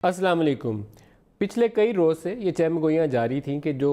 अस्सलाम वालेकुम। पिछले कई रोज़ से ये चहमगोइयाँ जारी थीं कि जो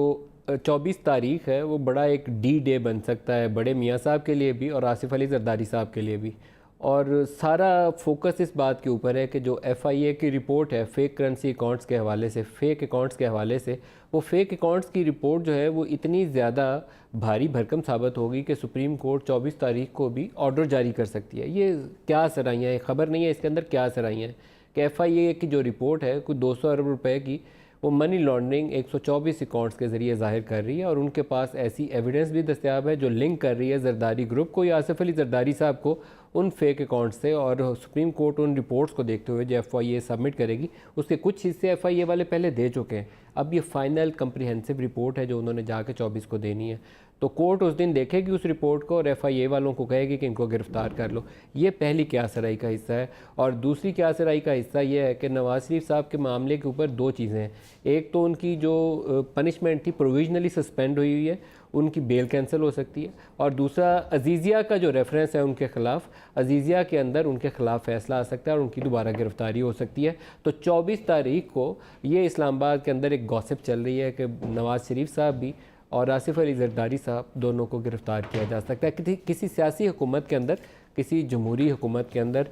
24 तारीख़ है वो बड़ा एक डी डे बन सकता है बड़े मियाँ साहब के लिए भी और आसिफ अली ज़रदारी साहब के लिए भी। और सारा फोकस इस बात के ऊपर है कि जो FIA की रिपोर्ट है फेक करेंसी अकाउंट्स के हवाले से, फेक अकाउंट्स के हवाले से, वो फेक अकाउंट्स की रिपोर्ट जो है वो इतनी ज़्यादा भारी भरकम साबित होगी कि सुप्रीम कोर्ट 24 तारीख को भी ऑर्डर जारी कर सकती है। ये क्या सराहियाँ हैं, खबर नहीं है इसके अंदर क्या सराहियाँ हैं कि FIA की जो रिपोर्ट है कुछ 200 अरब रुपए की वो मनी लॉन्ड्रिंग 124 अकाउंट्स के ज़रिए ज़ाहिर कर रही है और उनके पास ऐसी एविडेंस भी दस्तियाब है जो लिंक कर रही है ज़रदारी ग्रुप को या आसिफ अली ज़रदारी साहब को उन फेक अकाउंट से। और सुप्रीम कोर्ट उन रिपोर्ट्स को देखते हुए जो FIA सबमिट करेगी उसके कुछ हिस्से FIA वाले पहले दे चुके हैं। अब ये फाइनल कंप्रिहेंसिव रिपोर्ट है जो उन्होंने जाके 24 को देनी है। तो कोर्ट उस दिन देखेगी उस रिपोर्ट को और FIA वालों को कहेगी कि इनको गिरफ़्तार कर लो। ये पहली क्या सराई का हिस्सा है। और दूसरी क्या सराई का हिस्सा ये है कि नवाज़ शरीफ साहब के मामले के ऊपर दो चीज़ें हैं। एक तो उनकी जो पनिशमेंट थी प्रोविजनली सस्पेंड हुई है, उनकी बेल कैंसिल हो सकती है। और दूसरा अजीज़िया का जो रेफरेंस है उनके ख़िलाफ़, अजीज़िया के अंदर उनके ख़िलाफ़ फ़ैसला आ सकता है और उनकी दोबारा गिरफ़्तारी हो सकती है। तो 24 तारीख को ये इस्लामाबाद के अंदर एक गॉसिप चल रही है कि नवाज़ शरीफ साहब भी और आसिफ अली ज़रदारी साहब दोनों को गिरफ़्तार किया जा सकता है। किसी सियासी हुकूमत के अंदर, किसी जमहूरी हुकूमत के अंदर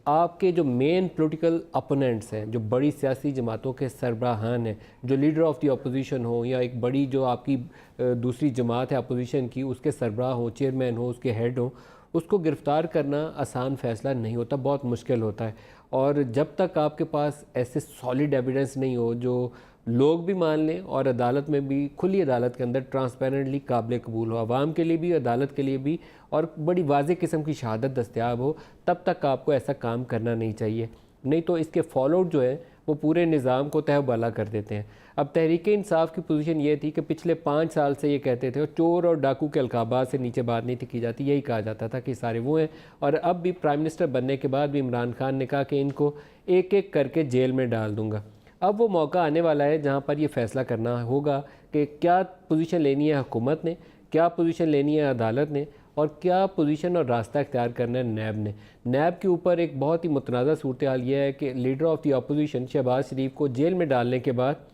आपके जो मेन पॉलिटिकल अपोनेंट्स हैं, जो बड़ी सियासी जमातों के सरबराहान हैं, जो लीडर ऑफ़ द अपोजिशन हो या एक बड़ी जो आपकी दूसरी जमात है अपोजिशन की, उसके सरबराह हो, चेयरमैन हो, उसके हेड हो, उसको गिरफ़्तार करना आसान फ़ैसला नहीं होता, बहुत मुश्किल होता है। और जब तक आपके पास ऐसे सॉलिड एविडेंस नहीं हो जो लोग भी मान लें और अदालत में भी, खुली अदालत के अंदर ट्रांसपेरेंटली काबिल कबूल हो, आवाम के लिए भी, अदालत के लिए भी, और बड़ी वाज़ेह किस्म की शहादत दस्तयाब हो, तब तक आपको ऐसा काम करना नहीं चाहिए। नहीं तो इसके फॉलोआउट जो है वो पूरे निज़ाम को तहबाला कर देते हैं। अब तहरीक इंसाफ की पोजीशन ये थी कि पिछले 5 साल से ये कहते थे और चोर और डाकू के अलकाबात से नीचे बात नहीं थी की जाती, यही कहा जाता था कि सारे वो हैं। और अब भी प्राइम मिनिस्टर बनने के बाद भी इमरान खान ने कहा कि इनको एक एक करके जेल में डाल दूँगा। अब वो मौका आने वाला है जहाँ पर ये फ़ैसला करना होगा कि क्या पोजीशन लेनी है हुकूमत ने, क्या पोजीशन लेनी है अदालत ने, और क्या पोजीशन और रास्ता इख्तियार करना है नैब ने। नैब के ऊपर एक बहुत ही मुतनाज़ा सूरत हाल यह है कि leader of the opposition Shahbaz Sharif को जेल में डालने के बाद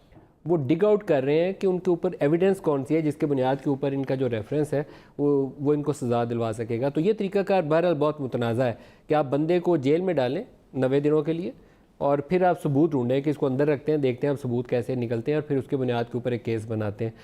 वो डिग आउट कर रहे हैं कि उनके ऊपर एविडेंस कौन सी है जिसके बुनियाद के ऊपर इनका जो रेफरेंस है वो इनको सज़ा दिलवा सकेगा। तो ये तरीक़ाकार बहरहाल बहुत मुतनाज़ा है कि आप बंदे को जेल में डालें 90 दिनों के लिए और फिर आप सबूत ढूंढें कि इसको अंदर रखते हैं, देखते हैं आप सबूत कैसे निकलते हैं और फिर उसके बुनियाद के ऊपर एक केस बनाते हैं।